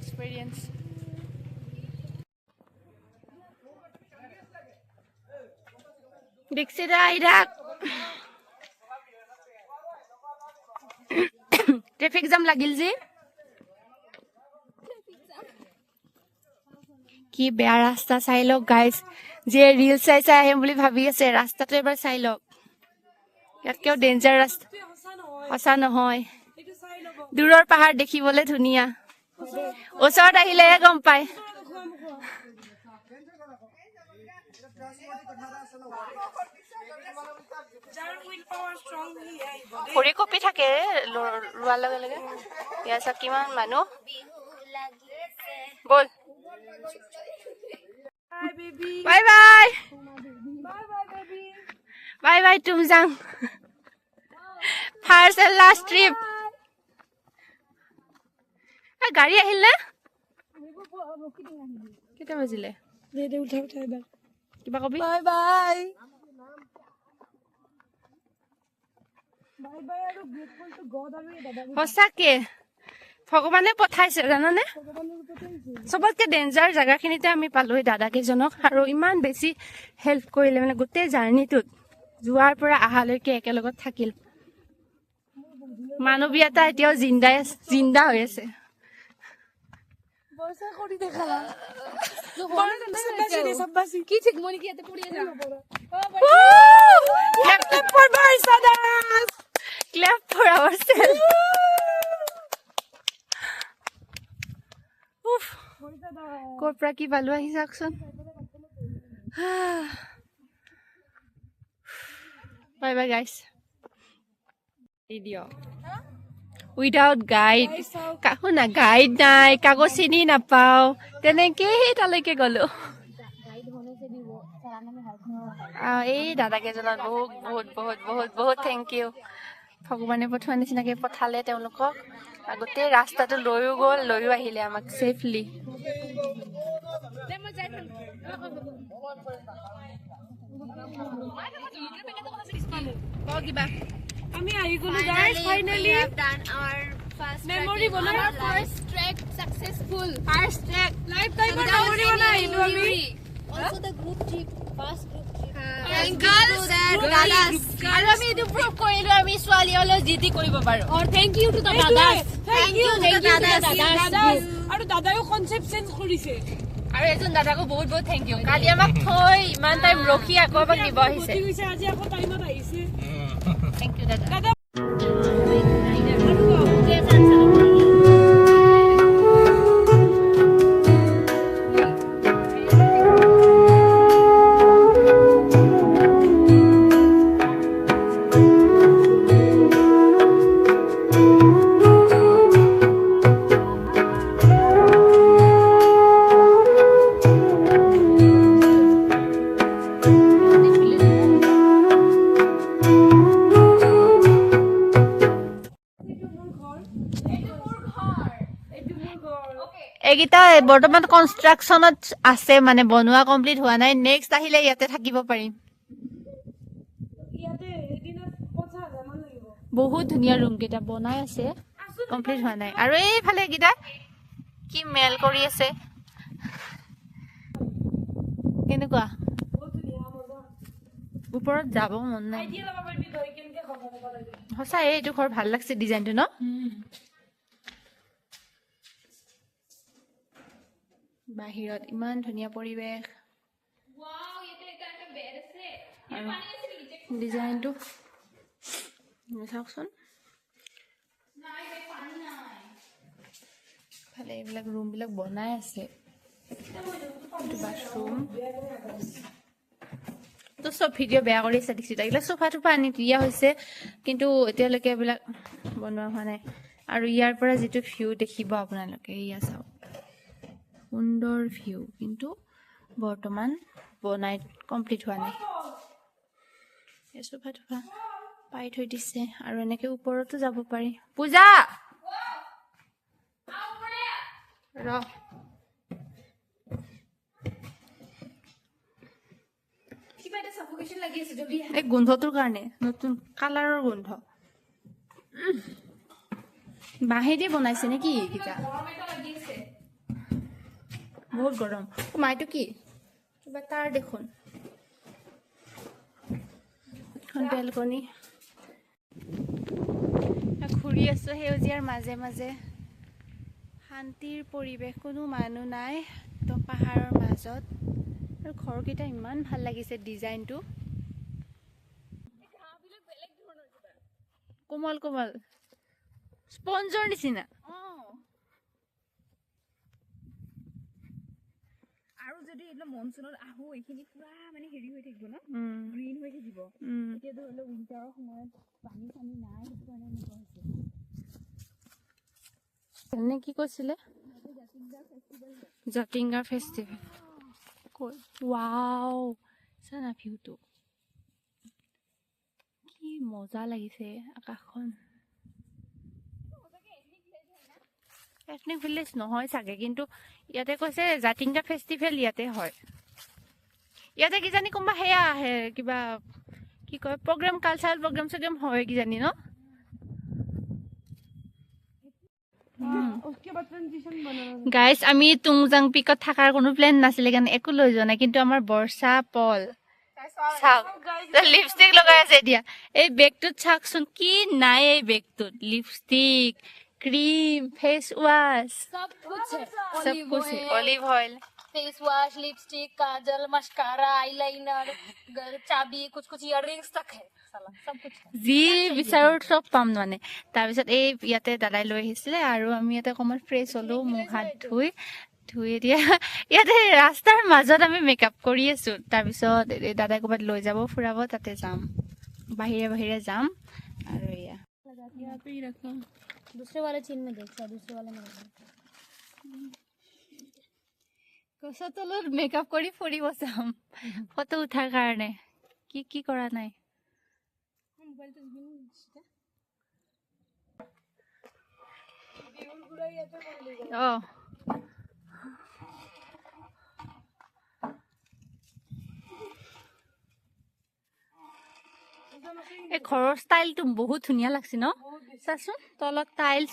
experience. Dixita Iraq. Traffic jam lagil ji. কি বেয়া ৰাস্তা চাই লওক গাইজ যে ৰিল চাই চাই আহিম বুলি ভাবি আছে ৰাস্তাটো এবাৰ চাই লওক ইয়াতকেও ডেঞ্জাৰ ৰাস্তা সঁচা নহয় দূৰৰ পাহাৰ দেখিবলৈ ধুনীয়া ওচৰত আহিলেহে গম পায় ভৰি কঁপি থাকে ৰোৱাৰ লগে লগে ইয়াৰ চাওক কিমান মানুহ বল Bye bye. Bye bye baby. Bye bye Tumjang. First and last trip. গাড়ী আহিল না কেটা বাজিলে দে দে উঠা উঠা এবাৰ কিবা কবি বাই বাই বাই বাই আৰু গ্ৰেটফুল টু গড আৰু দাদা সঁচাকে ভগৱানে পঠাইছে জানানে সবতকে ডেঞ্জাৰ জায়গাখিনিতে আমি পালো দাদা কেইজনক আৰু ইমান বেছি হেল্প কৰিলে মানে গোটেই জাৰ্নিটোত যোৱাৰ পৰা আহালৈকে একেলগত থাকিল মানৱীয়তা এতিয়াও জিন্দা হৈ আছে বৰ্ষা কৰি দেখা সব্বাসি কি ঠিক মনি কি এতে পড়িয়ে যা clap for Barsha Das clap for ourself ক'ৰ পৰা কি পালো আহি চাওকচোন বাই বাই গাইছ ভিডিঅ' উইদাউট গাইড শুনা গাইড নাই কাকো চিনি নাপাওঁ তেনেকেই তালৈকে গ'লো এই দাদা কেইজনত বহুত বহুত বহুত বহুত বহুত থেংক ইউ ভগৱানে পঠোৱা নিচিনাকে পঠালে তেওঁলোকক গোটেই ৰাস্তাটো লৈও আহিলে আমাক ছেফলি আমি আহি গলো guys finally we have done our first memory বনাও first trek successful first trek life time memory বনাইলো আমি also the group trip first group trip thank you to that dadas আৰু আমি এটো প্ৰুভ কৰিলো আমি ছোৱালী হলো জিদি কৰিব পাৰো or thank you to the dadas thank you to the dadas আৰু দাদাও কনসেপ্ট চেঞ্জ কৰিছে আৰু এজন দাদাকো বহুত বহুত থ্যাংক ইউ কালি আমাক থৈ ইমান টাইম ৰখি আকৌ আমাক নিব আহিছে আজি আকৌ টাইমত আহিছে থ্যাংক ইউ দাদা এগিটা বৰ্তমান কনষ্ট্ৰাকচনত আছে মানে বনোৱা কমপ্লিট হোৱা নাই নেক্সট আহিলে ইয়াতে থাকিব পাৰিম ইয়াতে এদিনত 50,000 মান লাগিব বহুত ধুনীয়া ৰুম কেইটা বনাই আছে কমপ্লিট হোৱা নাই আৰু এইফালে এগিটা কি মেল কৰি আছে কেনেকুৱা বহুত ধুনীয়া মজা ওপৰত যাব মন নাই আইডিয়া লবা পাৰিবি গৈ কেনেকে খবৰ হ'ব লাগে সঁচা এইটো ঘৰ ভাল লাগছে ডিজাইনটো ন বাহিৰত ইমান ধুনীয়া পৰিৱেশ ওয়াও এটা একটা বেড আছে এই পানী আছে নিচে ডিজাইনটো চাওকচোন নাই এই পানী নাই ভালে এইবিলাক ৰুম বিলাক বনাই আছে বাথৰুম তো সব ভিডিঅ' বেয়া কৰি আছে দেখিছে এইবিলাক সোফাটো পানী দিয়া হৈছে কিন্তু এতিয়ালৈকে এইবিলাক বনোৱা হোৱা নাই আৰু ইয়াৰ পৰা যেটো ভিউ দেখিব আপোনালোকে ইয়া চাওক সুন্দৰ ভিউ কিন্তু বৰ্তমান বনাই কমপ্লিট হোৱা নাই এই সোফা পাই থৈ দিছে আৰু এনেকে ওপৰতো যাব পাৰি পূজা ৰ কিবা এটা সাফোকেশন লাগি আছে জলদি এই গন্ধটোৰ কাৰণে নতুন কালাৰৰ গন্ধ বাঁহেদি বনাইছে নেকি কিটা গৰম এটা লাগি আছে বহুত গৰম মাইটো কি কিবা তাৰ দেখোন বেলকনি ঘূৰি আছো সেউজীয়াৰ মাজে মাজে শান্তিৰ পৰিৱেশ কোনো মানুহ নাই তো পাহাৰৰ মাজত আৰু ঘৰকেইটা ইমান ভাল লাগিছে ডিজাইনটো কোমল কোমল স্পঞ্জৰ নিচিনা আৰু যদি এইটো মনসুনত আহো এইখিনি পুৰা মানে হেৰি হৈ থাকিব ন গ্ৰীন হৈ থাকিব এতিয়া ধৰি লওক উইন্টাৰৰ সময়ত পানী চানী নাই সেইটো কাৰণে এনেকুৱা হৈছে এনে কি কৈছিলে জাতিংগা ফেষ্টিভেল ৱাও চানা ভিউটো কি মজা লাগিছে আকাশখন এথনিক ভিলেজ নহয় চাগে কিন্তু ইয়াতে কৈছে জাতিংগা ফেষ্টিভেল ইয়াতে হয় ইয়াতে কিজানি কোনোবা সেয়া আহে কিবা কি কয় প্ৰগ্ৰাম কালচাৰেল প্ৰগ্ৰাম হয় কিজানি ন গাইজ আমি তুংজাং পিকত থকাৰ কোনো প্লেন নাছিলে কাৰণে একো লৈ যোৱা নাই কিন্তু আমাৰ বৰ্ষা পল চাওক লিপষ্টিক লগাই আছে এতিয়া এই বেগটোত চাওকচোন কি নাই এই বেগটোত লিপষ্টিক क्रीम फेस वॉश सब कुछ है olive oil face wash lipstick kajal mascara eyeliner चाबी कुछ कुछ इयररिंग्स तक है साला सब कुछ है जी বিচাৰো সব পাম মানে তাৰ পিছত এই ইয়াতে দাদাই লৈ আহিছিলে আৰু আমি ইয়াতে অকমান ফ্ৰেছ হলো মুখ হাত ধুই এতিয়া ইয়াতে ৰাস্তাৰ মাজত আমি মেকআপ কৰি আছো তাৰ পিছত দাদাই ক'বাত লৈ যাব ফুৰাব তাতে যাম বাহিৰে বাহিৰে যাম আৰু ইয়া यहाँ पे ही रखा दूसरे वाले चीन में देखा दूसरे वाले में কসা তলত মেকআপ কৰি ফুৰিব যাম ফটো উঠাৰ কাৰণে কি কৰা নাই অ এই ঘৰৰ ষ্টাইলটো বহুত ধুনীয়া লাগছে ন চাচোন তলত টাইলছ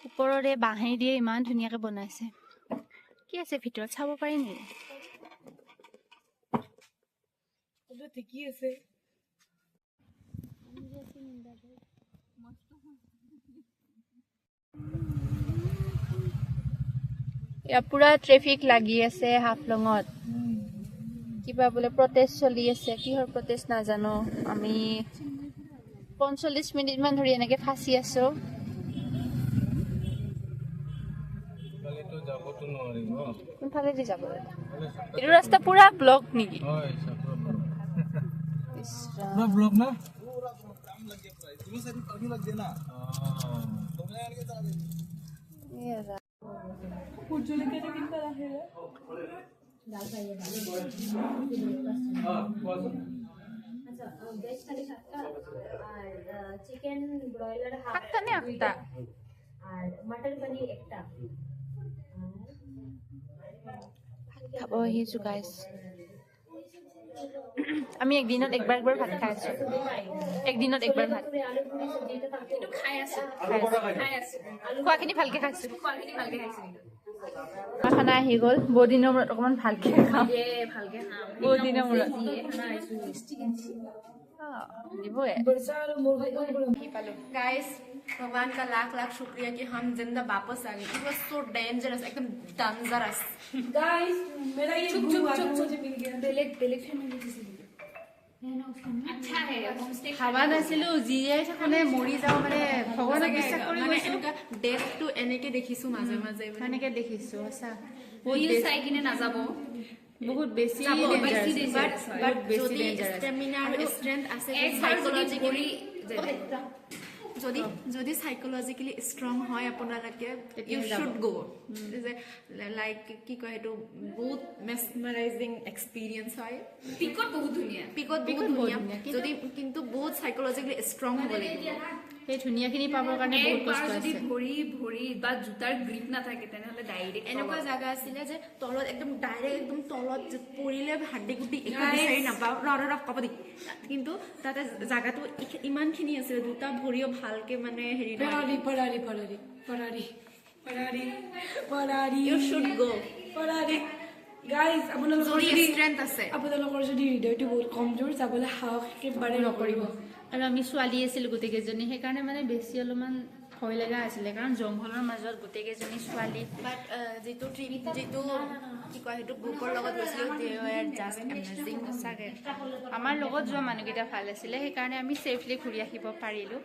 ওপৰৰে বাঁহে দিয়ে ইমান ধুনীয়াকে বনাইছে কি আছে ভিতৰত চাব পাৰি নেকি ঠিকই আছে ইয়াৰ পুৰা ট্ৰেফিক লাগি আছে হাফলঙত কিবা বোলে প্ৰটেষ্ট চলি আছে কিহৰ প্ৰটেষ্ট নাজানো আমি 45 মিনিট মান ধৰি এনেকে ফাঁচি আছো কোনফালে দি যাব এইটো ৰাস্তা পুৰা ব্লক নেকি पूरा ब्लॉक ना पूरा ब्लॉक काम लग गया प्राइस तुम्हें सर अभी लग देना हां तुमने यार के चला दे ये रा कुछ लेके किन का है दाल का ये हां अच्छा वेज थाली खाता और चिकन ब्रॉयलर हाफ একটা নে একটা और मटन पनीर एकटा খাব আহিছো গাইস আমি একদিনত একবাৰ ভাত খাই আছো একদিনত একবাৰ ভাত কিন্তু খাই আছো খোৱাখিনি ভালকে খাইছো খানা আহি গ'ল বহুত দিনৰ মূৰত অকমান ভালকে খাম বহুত দিনৰ মূৰত गाइस भगवान का लाख लाख शुक्रिया कि हम जिंदा वापस आ गए इट वाज सो डेंजरस एकदम डेंजरस गाइस मेरा ये चुप मुझे मिल गया डिलेक्शन में किसी अच्छा है होमस्टे খাবা নাছিলো জীয়াই থাকোনে মৰি যাও মানে ভগৱানক বিশ্বাস কৰি মানে গৈছো এনেকা ডেথ টু এনেকে দেখিছো মাজে মাজে এনেকে দেখিছো আচ্ছা रील চাই কিনে নাযাব বহুত বেছি বাট যদি স্টেমিনা আৰু স্ট্রেংথ আছে সাইকোলজিক্যালি যদি সাইকোলজিক্যালি স্ট্রং হয় আপোনালোকে ইউ শুড গো লাইক কি কয় এইটো বহুত মেসমাৰাইজিং এক্সপেৰিয়েন্স হয় পিকত বহুত ধুনিয়া যদি কিন্তু বহুত সাইকোলজিক্যালি স্ট্ৰং হ'ব লাগিব সেই ধুনীয়াখিনি পাবৰ কাৰণে বহুত কষ্ট আছে যদি ভৰি বা জোতাৰ গ্ৰিপ নাথাকে তেনেহলে ডাইৰেক্ট এনেকুৱা জায়গা আছিলে যে তলত একদম ডাইৰেক্ট একদম তলত পৰিলে হাড্ডি গুটি একো বিচাৰি নাপাওঁ ৰ ক'ব দি কিন্তু তাতে জাগাটো ইমানখিনি আছিল দুটা ভৰিও ভালকে মানে হেৰি পৰাৰি ইউ শুড গো গাইজ আপোনালোকৰ যদি যদি strength আছে। আপোনালোকৰ যদি হৃদয়টো বহুত কমজোৰ যাবলৈ সাহস একেবাৰে নকৰিব আৰু আমি ছোৱালী আছিলোঁ গোটেইকেইজনী সেইকাৰণে মানে বেছি অলপমান ভয় লগা আছিলে কাৰণ জংঘলৰ মাজত গোটেইকেইজনী ছোৱালী বাট যিটো যিটো কি কয় সেইটো গ্ৰুপৰ লগত গৈছিলোঁ দে ৱেৰ জাষ্ট এমেজিং সঁচাকৈ আমাৰ লগত যোৱা মানুহকেইটা ভাল আছিলে সেইকাৰণে আমি ছেফলি ঘূৰি আহিব পাৰিলোঁ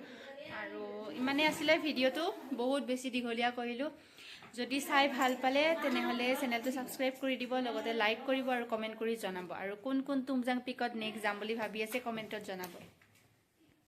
আৰু ইমানেই আছিলে ভিডিঅ'টো বহুত বেছি দীঘলীয়া কৰিলোঁ যদি চাই ভাল পালে তেনেহ'লে চেনেলটো ছাবস্ক্ৰাইব কৰি দিব লগতে লাইক কৰিব আৰু কমেণ্ট কৰি জনাব আৰু কোন কোন তুমজাং পিকত নেক্সট যাম বুলি ভাবি আছে কমেণ্টত জনাব